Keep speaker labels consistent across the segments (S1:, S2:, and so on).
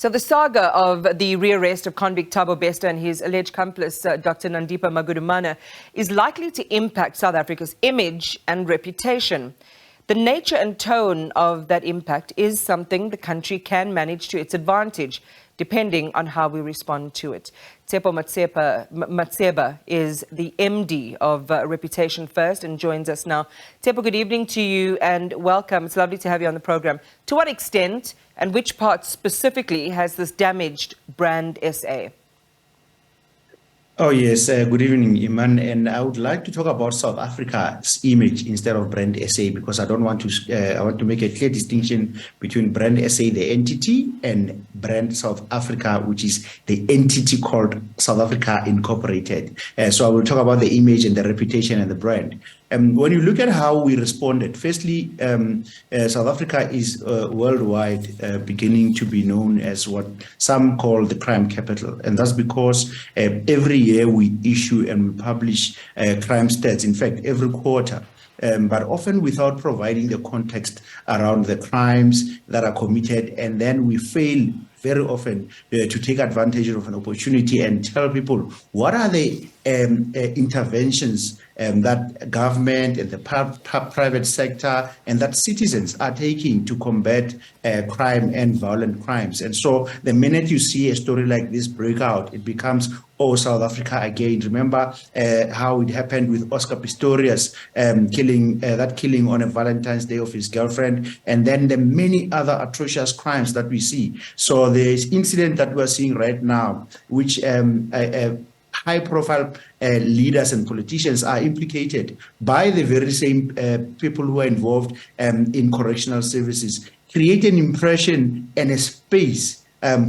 S1: So the saga of the rearrest of convict Thabo Bester and his alleged accomplice, Dr Nandipha Magudumana, is likely to impact South Africa's image and reputation. The nature and tone of that impact is something the country can manage to its advantage, depending on how we respond to it. Tshepo Matseba is the MD of Reputation First and joins us now. Tshepo, good evening to you and welcome. It's lovely to have you on the program. To what extent and which parts specifically has this damaged brand SA?
S2: Oh, yes. Good evening, Iman. And I would like to talk about South Africa's image instead of brand SA, because I want to make a clear distinction between brand SA, the entity, and brand South Africa, which is the entity called South Africa Incorporated. So I will talk about the image and the reputation and the brand. When you look at how we responded, firstly, South Africa is worldwide beginning to be known as what some call the crime capital. And that's because every year we issue and we publish crime stats, in fact, every quarter. But often without providing the context around the crimes that are committed. And then we fail very often to take advantage of an opportunity and tell people what are the interventions that government and the private sector and that citizens are taking to combat crime and violent crimes. And so the minute you see a story like this break out, it becomes, oh, South Africa again. Remember how it happened with Oscar Pistorius killing on a Valentine's Day of his girlfriend, and then the many other atrocious crimes that we see. So the incident that we're seeing right now, which high-profile leaders and politicians are implicated by the very same people who are involved in correctional services, create an impression and a space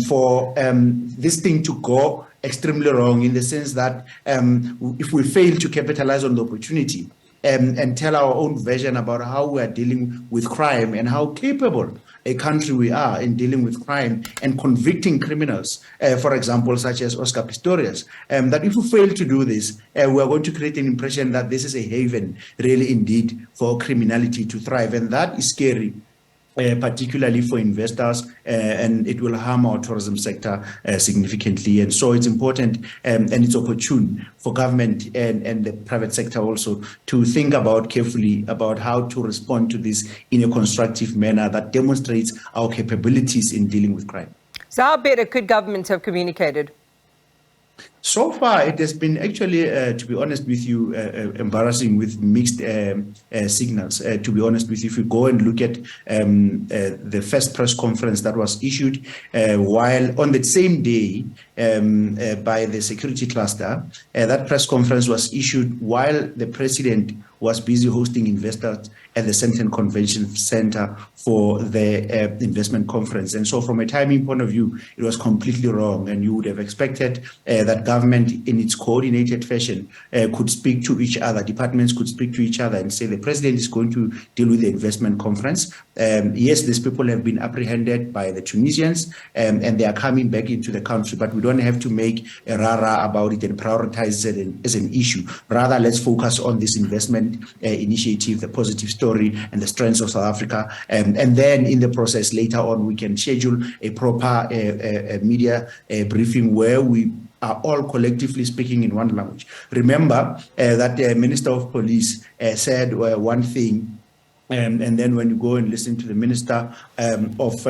S2: for this thing to go extremely wrong, in the sense that if we fail to capitalize on the opportunity and tell our own version about how we are dealing with crime and how capable a country we are in dealing with crime and convicting criminals, for example, such as Oscar Pistorius, that if we fail to do this, we are going to create an impression that this is a haven, really indeed, for criminality to thrive. And that is scary. Particularly for investors, and it will harm our tourism sector significantly. And so it's important and it's opportune for government and the private sector also to think about carefully about how to respond to this in a constructive manner that demonstrates our capabilities in dealing with crime.
S1: So how better could government have communicated?
S2: So far, it has been actually, to be honest with you, embarrassing, with mixed signals. To be honest with you, if you go and look at the first press conference that was issued, while on the same day by the security cluster, that press conference was issued while the president was busy hosting investors at the Sandton Convention Center for the investment conference. And so from a timing point of view, it was completely wrong. And you would have expected that government in its coordinated fashion could speak to each other, departments could speak to each other and say the president is going to deal with the investment conference. Yes, these people have been apprehended by the Tunisians and they are coming back into the country, but we don't have to make a rah-rah about it and prioritize it as an issue. Rather, let's focus on this investment initiative, the positive story and the strengths of South Africa. And then in the process later on, we can schedule a proper media briefing where we are all collectively speaking in one language. Remember that the Minister of Police said one thing, and then when you go and listen to the Minister of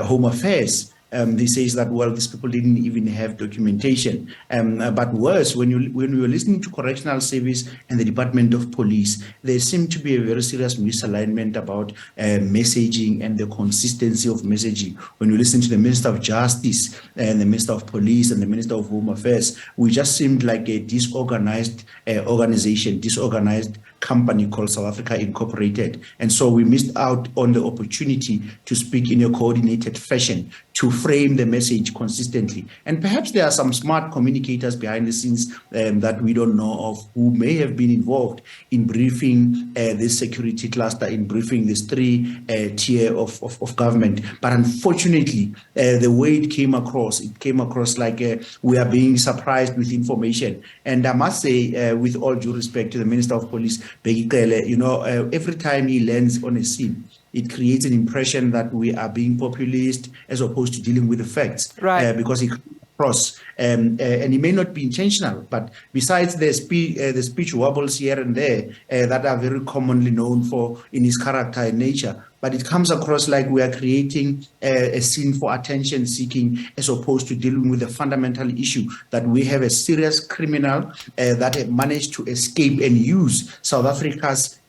S2: Home Affairs, he says that, well, these people didn't even have documentation. But worse, when you were listening to Correctional Service and the Department of Police, there seemed to be a very serious misalignment about messaging and the consistency of messaging. When you listen to the Minister of Justice and the Minister of Police and the Minister of Home Affairs, we just seemed like a disorganized organization, disorganized company called South Africa Incorporated. And so we missed out on the opportunity to speak in a coordinated fashion, to frame the message consistently. And perhaps there are some smart communicators behind the scenes that we don't know of, who may have been involved in briefing this security cluster, in briefing this three-tier of government. But unfortunately, the way it came across like we are being surprised with information. And I must say, with all due respect to the Minister of Police, Begikele, every time he lands on a scene, it creates an impression that we are being populist as opposed to dealing with the facts.
S1: Right.
S2: Because it cross, and it may not be intentional, but besides the speech wobbles here and there that are very commonly known for in his character and nature, but it comes across like we are creating a scene for attention seeking as opposed to dealing with the fundamental issue that we have a serious criminal that managed to escape and use South Africa's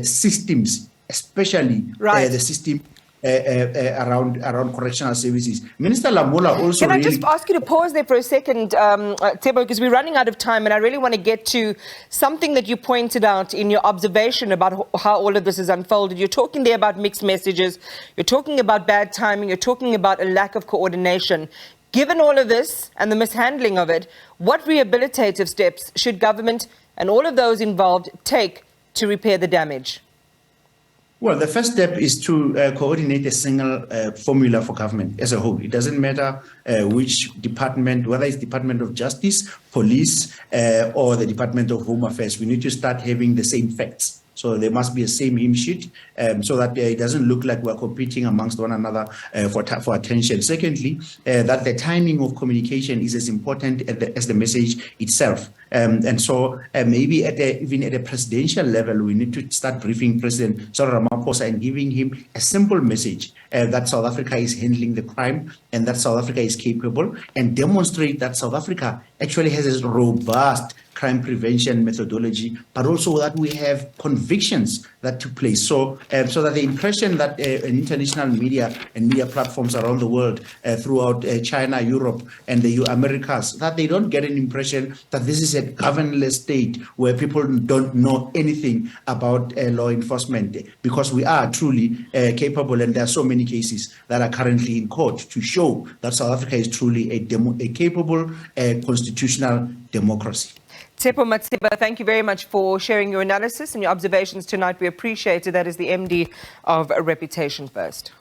S2: systems, especially the system around correctional services. Minister Lamola also.
S1: Can I just ask you to pause there for a second, Tshepo, because we're running out of time, and I really want to get to something that you pointed out in your observation about how all of this is unfolded. You're talking there about mixed messages. You're talking about bad timing. You're talking about a lack of coordination. Given all of this and the mishandling of it, what rehabilitative steps should government and all of those involved take to repair the damage?
S2: Well, the first step is to coordinate a single formula for government as a whole. It doesn't matter which department, whether it's Department of Justice, Police, or the Department of Home Affairs. We need to start having the same facts. So there must be a same hymn sheet so that it doesn't look like we're competing amongst one another for attention. Secondly, that the timing of communication is as important as the message itself. And so maybe even at a presidential level, we need to start briefing President Cyril Ramaphosa and giving him a simple message that South Africa is handling the crime and that South Africa is capable, and demonstrate that South Africa actually has a robust crime prevention methodology, but also that we have convictions that took place. So that the impression that international media and media platforms around the world, throughout China, Europe, and the Americas, that they don't get an impression that this is a governless state where people don't know anything about law enforcement, because we are truly capable, and there are so many cases that are currently in court to show that South Africa is truly a capable constitutional democracy.
S1: Tshepo Matseba, thank you very much for sharing your analysis and your observations tonight. We appreciate it. That is the MD of Reputation First.